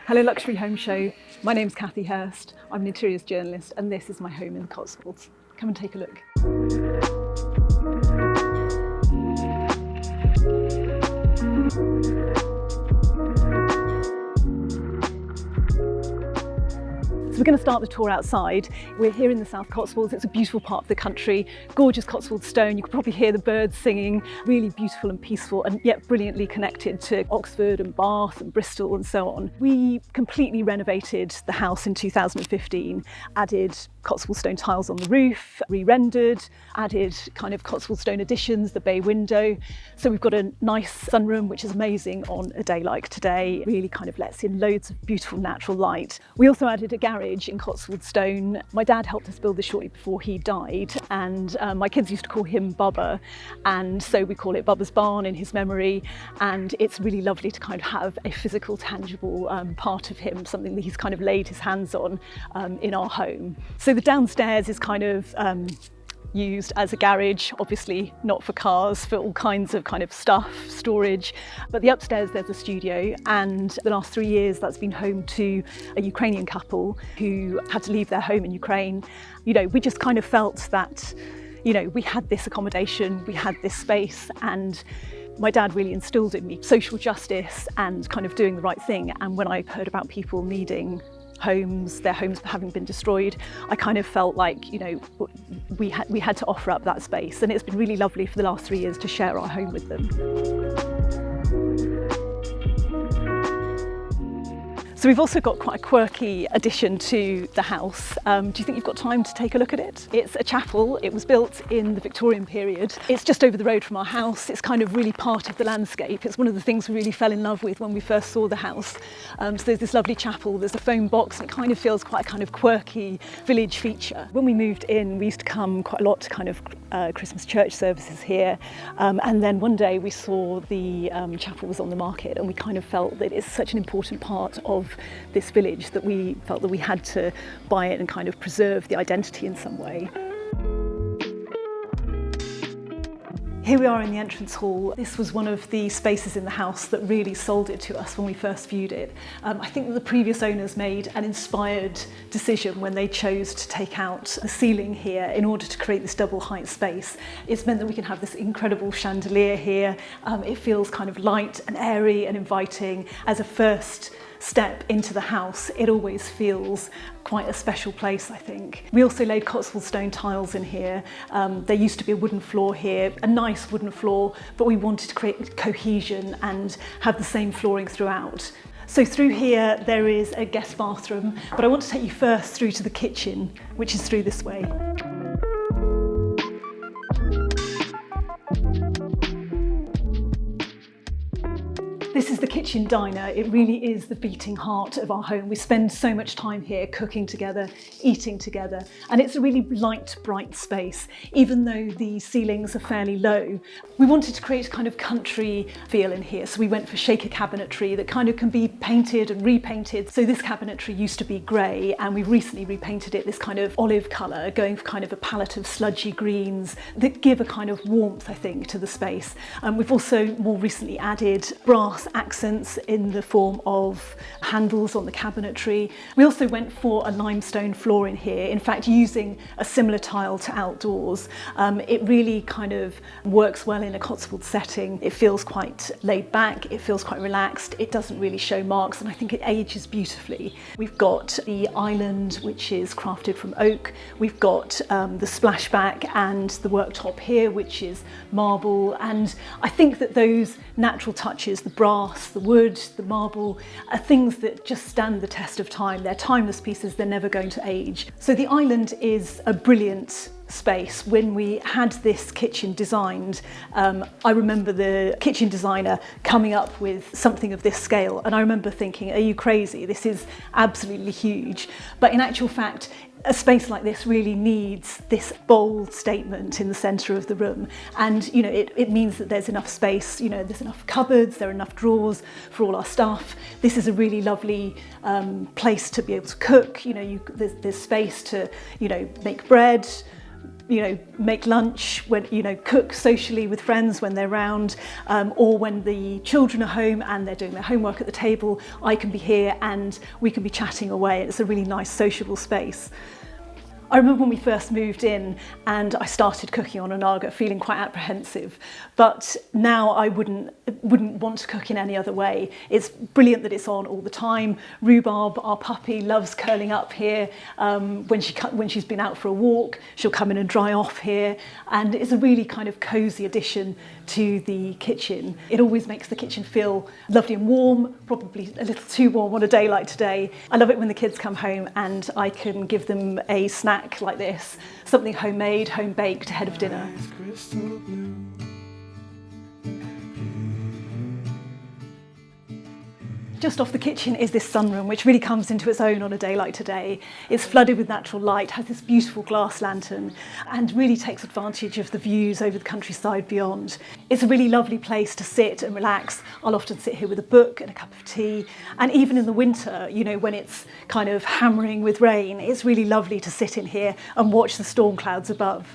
Hello Luxury Home Show, my name's Kathy Hurst, I'm an interiors journalist and this is my home in the Cotswolds. Come and take a look. So we're going to start the tour outside. We're here in the South Cotswolds. It's a beautiful part of the country, gorgeous Cotswold stone. You can probably hear the birds singing, really beautiful and peaceful and yet brilliantly connected to Oxford and Bath and Bristol and so on. We completely renovated the house in 2015, added Cotswold stone tiles on the roof, re-rendered, added kind of Cotswold stone additions, the bay window. So we've got a nice sunroom, which is amazing on a day like today. Really kind of lets in loads of beautiful natural light. We also added a garage in Cotswold stone. My dad helped us build this shortly before he died, and my kids used to call him Bubba, and so we call it Bubba's Barn in his memory. And it's really lovely to kind of have a physical, tangible part of him, something that he's kind of laid his hands on in our home. So the downstairs is kind of used as a garage, obviously not for cars, for all kinds of kind of stuff, storage. But the upstairs there's a studio, and the last 3 years that's been home to a Ukrainian couple who had to leave their home in Ukraine. You know, we just kind of felt that, you know, we had this accommodation, we had this space, and my dad really instilled in me social justice and kind of doing the right thing. And when I heard about people needing homes, their homes having been destroyed, I kind of felt like, you know, we had to offer up that space, and it's been really lovely for the last 3 years to share our home with them. So we've also got quite a quirky addition to the house. Do you think you've got time to take a look at it? It's a chapel. It was built in the Victorian period. It's just over the road from our house. It's kind of really part of the landscape. It's one of the things we really fell in love with when we first saw the house. So there's this lovely chapel, there's a phone box, and it kind of feels quite a kind of quirky village feature. When we moved in, we used to come quite a lot to kind of Christmas church services here. And then one day we saw the chapel was on the market, and we kind of felt that it's such an important part of this village that we felt that we had to buy it and kind of preserve the identity in some way. Here we are in the entrance hall. This was one of the spaces in the house that really sold it to us when we first viewed it. I think that the previous owners made an inspired decision when they chose to take out the ceiling here in order to create this double height space. It's meant that we can have this incredible chandelier here. It feels kind of light and airy and inviting. As a first step into the house, it always feels quite a special place, I think. We also laid Cotswold stone tiles in here. There used to be a wooden floor here, a nice wooden floor, but we wanted to create cohesion and have the same flooring throughout. So through here there is a guest bathroom, but I want to take you first through to the kitchen, which is through this way. This is the kitchen diner. It really is the beating heart of our home. We spend so much time here cooking together, eating together, and it's a really light, bright space. Even though the ceilings are fairly low, we wanted to create a kind of country feel in here. So we went for shaker cabinetry that kind of can be painted and repainted. So this cabinetry used to be grey, and we've recently repainted it this kind of olive colour, going for kind of a palette of sludgy greens that give a kind of warmth, I think, to the space. We've also more recently added brass accents in the form of handles on the cabinetry. We also went for a limestone floor in here, in fact using a similar tile to outdoors. It really kind of works well in a Cotswold setting. It feels quite laid back, it feels quite relaxed, it doesn't really show marks, and I think it ages beautifully. We've got the island, which is crafted from oak. We've got the splashback and the worktop here, which is marble, and I think that those natural touches, the brass, the wood, the marble, are things that just stand the test of time. They're timeless pieces, they're never going to age. So the island is a brilliant space. When we had this kitchen designed, I remember the kitchen designer coming up with something of this scale, and I remember thinking, are you crazy? This is absolutely huge. But in actual fact, a space like this really needs this bold statement in the centre of the room, and you know it means that there's enough space, you know, there's enough cupboards, there are enough drawers for all our stuff. This is a really lovely place to be able to cook, you know, there's space to, you know, make bread, make lunch, when, cook socially with friends when they're around, or when the children are home and they're doing their homework at the table, I can be here and we can be chatting away. It's a really nice sociable space. I remember when we first moved in and I started cooking on Onaga feeling quite apprehensive, but now I wouldn't want to cook in any other way. It's brilliant that it's on all the time. Rhubarb, our puppy, loves curling up here. When she's been out for a walk, she'll come in and dry off here, and it's a really kind of cosy addition to the kitchen. It always makes the kitchen feel lovely and warm, probably a little too warm on a day like today. I love it when the kids come home and I can give them a snack like this, something homemade, home baked ahead of dinner. Just off the kitchen is this sunroom, which really comes into its own on a day like today. It's flooded with natural light, has this beautiful glass lantern, and really takes advantage of the views over the countryside beyond. It's a really lovely place to sit and relax. I'll often sit here with a book and a cup of tea, and even in the winter, when it's kind of hammering with rain, it's really lovely to sit in here and watch the storm clouds above.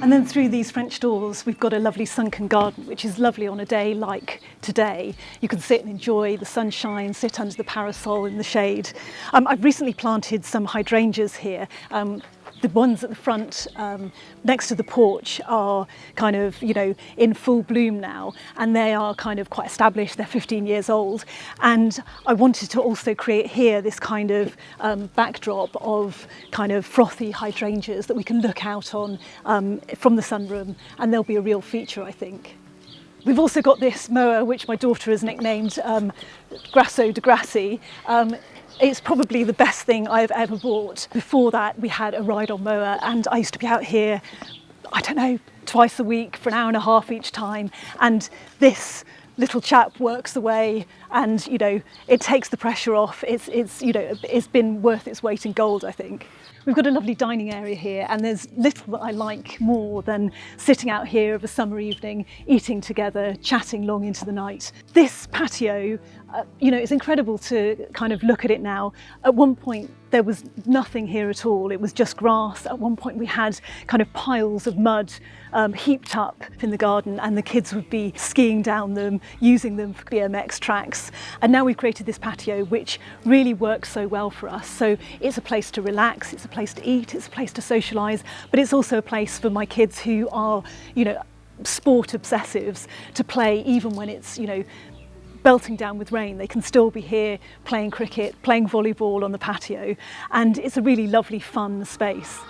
And then through these French doors, we've got a lovely sunken garden, which is lovely on a day like today. You can sit and enjoy the sunshine, sit under the parasol in the shade. I've recently planted some hydrangeas here. The ones at the front next to the porch are kind of, in full bloom now, and they are kind of quite established. They're 15 years old. And I wanted to also create here this kind of backdrop of kind of frothy hydrangeas that we can look out on from the sunroom, and they'll be a real feature, I think. We've also got this mower, which my daughter has nicknamed Grasso de Grassi. It's probably the best thing I've ever bought. Before that, we had a ride-on mower, and I used to be out here, I don't know, twice a week for an hour and a half each time. And this little chap works away, and it takes the pressure off. It's been worth its weight in gold, I think. We've got a lovely dining area here, and there's little that I like more than sitting out here of a summer evening, eating together, chatting long into the night. This patio, it's incredible to kind of look at it now. At one point, there was nothing here at all. It was just grass. At one point, we had kind of piles of mud heaped up in the garden, and the kids would be skiing down them, using them for BMX tracks. And now we've created this patio, which really works so well for us. So it's a place to relax, it's a place to eat, it's a place to socialise, but it's also a place for my kids who are, sport obsessives to play, even when it's, belting down with rain. They can still be here playing cricket, playing volleyball on the patio, and it's a really lovely, fun space.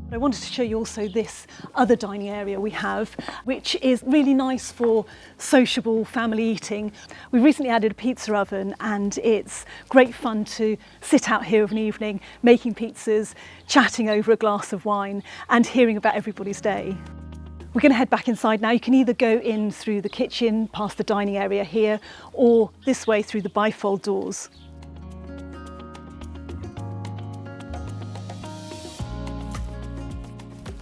I wanted to show you also this other dining area we have, which is really nice for sociable family eating. We recently added a pizza oven, and it's great fun to sit out here of an evening, making pizzas, chatting over a glass of wine, and hearing about everybody's day. We're going to head back inside now. You can either go in through the kitchen, past the dining area here, or this way through the bifold doors.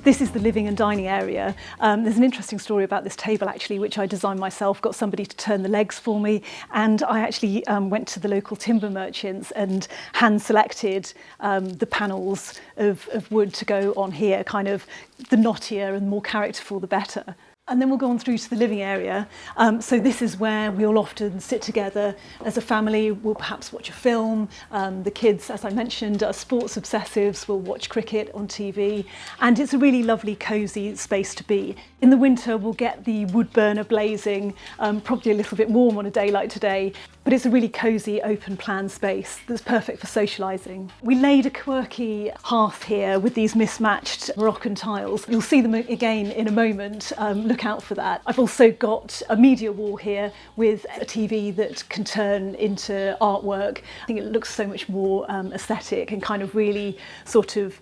This is the living and dining area. There's an interesting story about this table actually, which I designed myself, got somebody to turn the legs for me, and I actually went to the local timber merchants and hand selected the panels of wood to go on here, kind of the knottier and more characterful the better. And then we'll go on through to the living area. So this is where we'll often sit together as a family. We'll perhaps watch a film. The kids, as I mentioned, are sports obsessives. We'll watch cricket on TV. And it's a really lovely, cosy space to be. In the winter, we'll get the wood burner blazing, probably a little bit warm on a day like today. But it's a really cosy, open plan space that's perfect for socialising. We laid a quirky hearth here with these mismatched Moroccan tiles. You'll see them again in a moment. Look out for that. I've also got a media wall here with a TV that can turn into artwork. I think it looks so much more aesthetic and kind of really sort of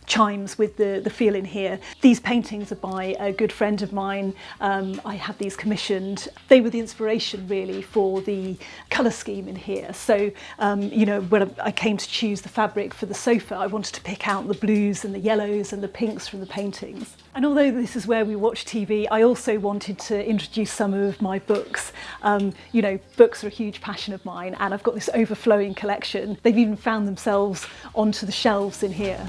chimes with the feel in here. These paintings are by a good friend of mine. I had these commissioned. They were the inspiration really for the colour scheme in here. So, when I came to choose the fabric for the sofa, I wanted to pick out the blues and the yellows and the pinks from the paintings. And although this is where we watch TV, I also wanted to introduce some of my books. Books are a huge passion of mine, and I've got this overflowing collection. They've even found themselves onto the shelves in here.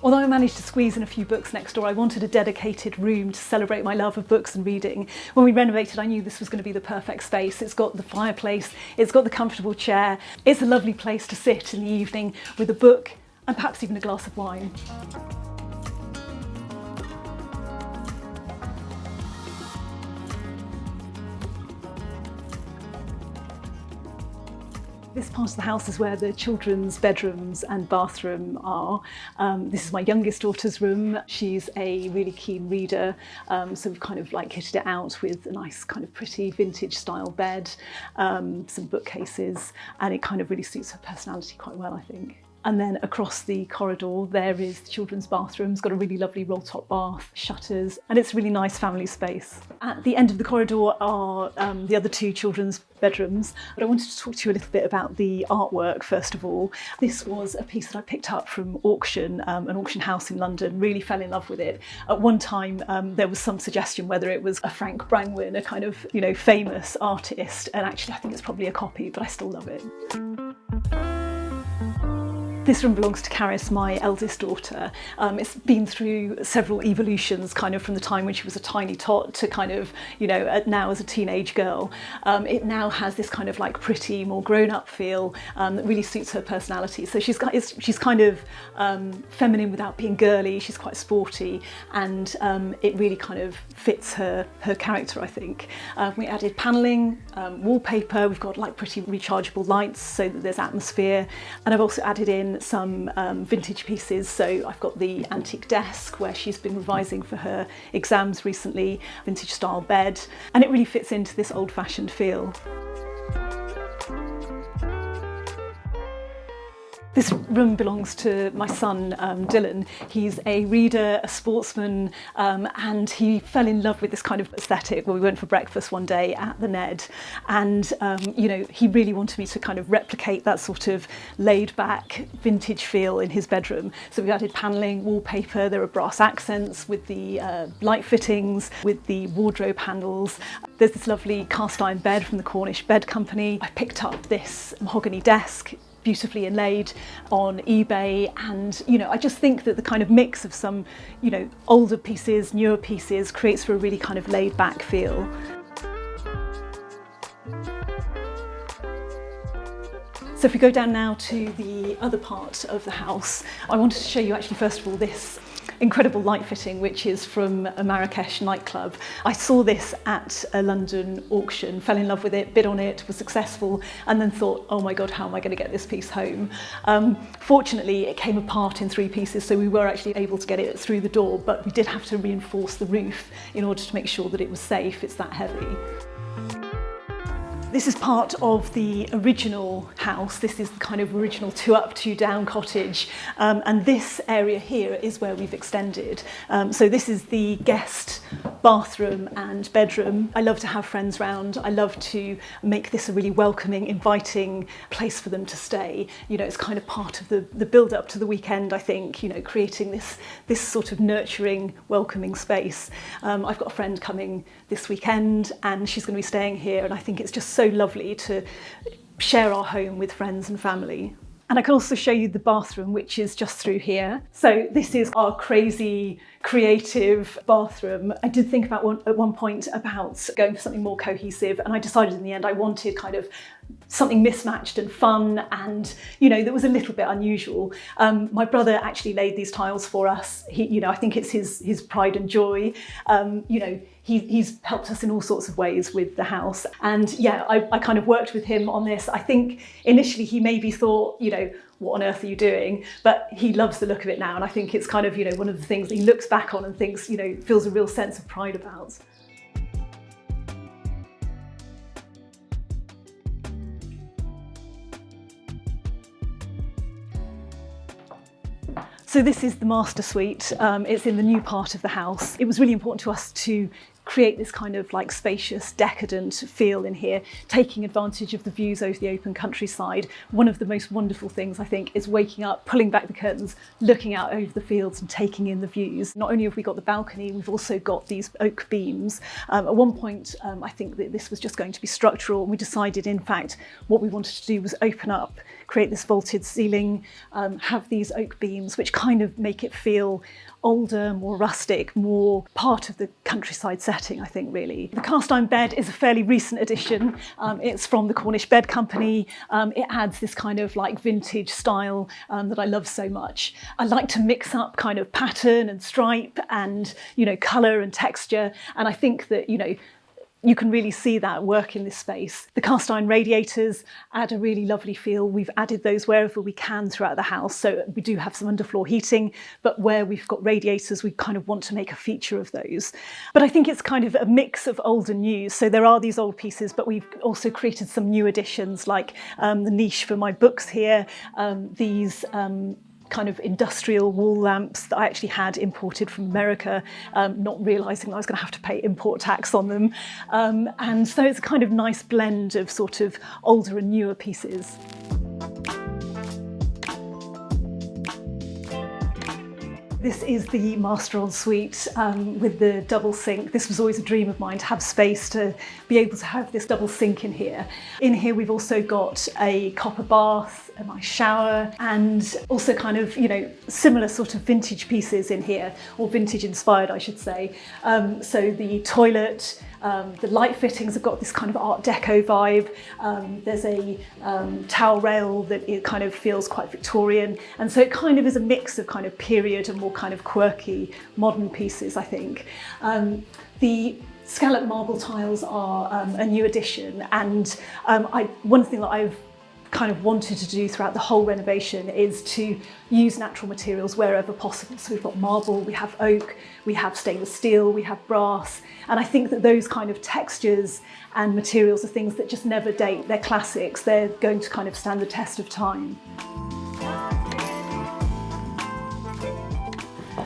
Although I managed to squeeze in a few books next door, I wanted a dedicated room to celebrate my love of books and reading. When we renovated, I knew this was going to be the perfect space. It's got the fireplace, it's got the comfortable chair, it's a lovely place to sit in the evening with a book and perhaps even a glass of wine. This part of the house is where the children's bedrooms and bathroom are. This is my youngest daughter's room. She's a really keen reader, so we've kind of like kitted it out with a nice kind of pretty vintage style bed, some bookcases, and it kind of really suits her personality quite well, I think. And then across the corridor there is the children's bathroom. It's got a really lovely roll-top bath, shutters, and it's a really nice family space. At the end of the corridor are the other two children's bedrooms, but I wanted to talk to you a little bit about the artwork first of all. This was a piece that I picked up from auction, an auction house in London, really fell in love with it. At one time there was some suggestion whether it was a Frank Brangwyn, a kind of famous artist, and actually I think it's probably a copy, but I still love it. This room belongs to Caris, my eldest daughter. It's been through several evolutions, kind of from the time when she was a tiny tot to kind of, now as a teenage girl. It now has this kind of like pretty, more grown-up feel that really suits her personality. So she's kind of feminine without being girly. She's quite sporty, and it really kind of fits her character, I think. We added panelling, wallpaper. We've got like pretty rechargeable lights so that there's atmosphere, and I've also added in some vintage pieces. So I've got the antique desk where she's been revising for her exams recently, vintage style bed, and it really fits into this old-fashioned feel. This room belongs to my son, Dylan. He's a reader, a sportsman, and he fell in love with this kind of aesthetic. Well, we went for breakfast one day at the Ned, and he really wanted me to kind of replicate that sort of laid-back vintage feel in his bedroom. So we added panelling, wallpaper, there are brass accents with the light fittings, with the wardrobe handles. There's this lovely cast iron bed from the Cornish Bed Company. I picked up this mahogany desk, beautifully inlaid, on eBay, and I just think that the kind of mix of some older pieces, newer pieces creates for a really kind of laid back feel. So if we go down now to the other part of the house, I wanted to show you actually first of all this incredible light fitting, which is from a Marrakesh nightclub. I saw this at a London auction, fell in love with it, bid on it, was successful, and then thought, oh my God, how am I going to get this piece home? Fortunately, it came apart in 3 pieces, so we were actually able to get it through the door, but we did have to reinforce the roof in order to make sure that it was safe. It's that heavy. This is part of the original house. This is the kind of original 2 up, 2 down cottage. And this area here is where we've extended. So this is the guest bathroom and bedroom. I love to have friends round. I love to make this a really welcoming, inviting place for them to stay. It's kind of part of the build up to the weekend, I think, creating this sort of nurturing, welcoming space. I've got a friend coming this weekend and she's going to be staying here, and I think it's just so lovely to share our home with friends and family. And I can also show you the bathroom, which is just through here. So this is our crazy, creative bathroom. I did think at one point about going for something more cohesive, and I decided in the end I wanted kind of something mismatched and fun, and that was a little bit unusual. My brother actually laid these tiles for us. I think it's his pride and joy. He's helped us in all sorts of ways with the house, and I kind of worked with him on this. I think initially he maybe thought, what on earth are you doing? But he loves the look of it now, and I think it's kind of, you know, one of the things he looks back on and thinks, you know, feels a real sense of pride about. So this is the master suite. It's in the new part of the house. It was really important to us to create this kind of like spacious, decadent feel in here, taking advantage of the views over the open countryside. One of the most wonderful things, I think, is waking up, pulling back the curtains, looking out over the fields and taking in the views. Not only have we got the balcony, we've also got these oak beams. At one point, I think that this was just going to be structural, and we decided, in fact, what we wanted to do was open up, create this vaulted ceiling, have these oak beams, which kind of make it feel older, more rustic, more part of the countryside setting, I think, really. The cast iron bed is a fairly recent addition. It's from the Cornish Bed Company. It adds this kind of like vintage style that I love so much. I like to mix up kind of pattern and stripe and, you know, colour and texture. And I think that, you know, you can really see that work in this space. The cast iron radiators add a really lovely feel. We've added those wherever we can throughout the house. So we do have some underfloor heating, but where we've got radiators, we kind of want to make a feature of those. But I think it's kind of a mix of old and new. So there are these old pieces, but we've also created some new additions, like the niche for my books here, these kind of industrial wall lamps that I actually had imported from America, not realising I was going to have to pay import tax on them. And so it's a kind of nice blend of sort of older and newer pieces. This is the master ensuite with the double sink. This was always a dream of mine, to have space to be able to have this double sink in here. In here we've also got a copper bath, a nice shower, and also kind of, you know, similar sort of vintage pieces in here, or vintage inspired, I should say. So the toilet, the light fittings have got this kind of Art Deco vibe. There's a towel rail that it kind of feels quite Victorian. And so it kind of is a mix of kind of period and more kind of quirky modern pieces, I think. The scallop marble tiles are a new addition. And one thing that I've kind of wanted to do throughout the whole renovation is to use natural materials wherever possible. So we've got marble, we have oak, we have stainless steel, we have brass, and I think that those kind of textures and materials are things that just never date. They're classics, they're going to kind of stand the test of time.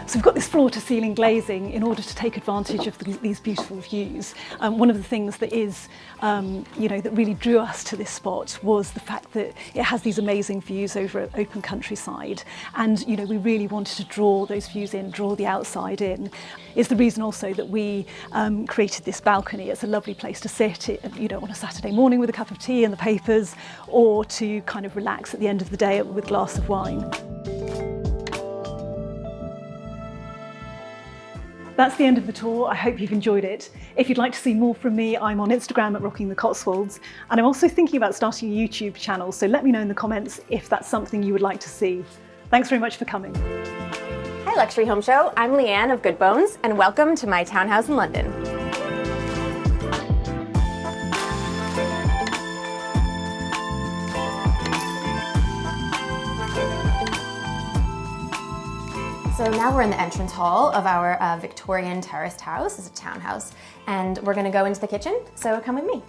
So we've got this floor-to-ceiling glazing in order to take advantage of these beautiful views. One of the things that is, you know, that really drew us to this spot was the fact that it has these amazing views over an open countryside, and you know, we really wanted to draw those views in, draw the outside in. It's the reason also that we created this balcony. It's a lovely place to sit, you know, on a Saturday morning with a cup of tea and the papers, or to kind of relax at the end of the day with a glass of wine. That's the end of the tour. I hope you've enjoyed it. If you'd like to see more from me, I'm on Instagram at Rocking the Cotswolds, and I'm also thinking about starting a YouTube channel, so let me know in the comments if that's something you would like to see. Thanks very much for coming. Hi Luxury Home Show, I'm Leanne of Good Bones, and welcome to my townhouse in London. So now we're in the entrance hall of our Victorian terraced house. It's a townhouse, and we're gonna go into the kitchen, so come with me.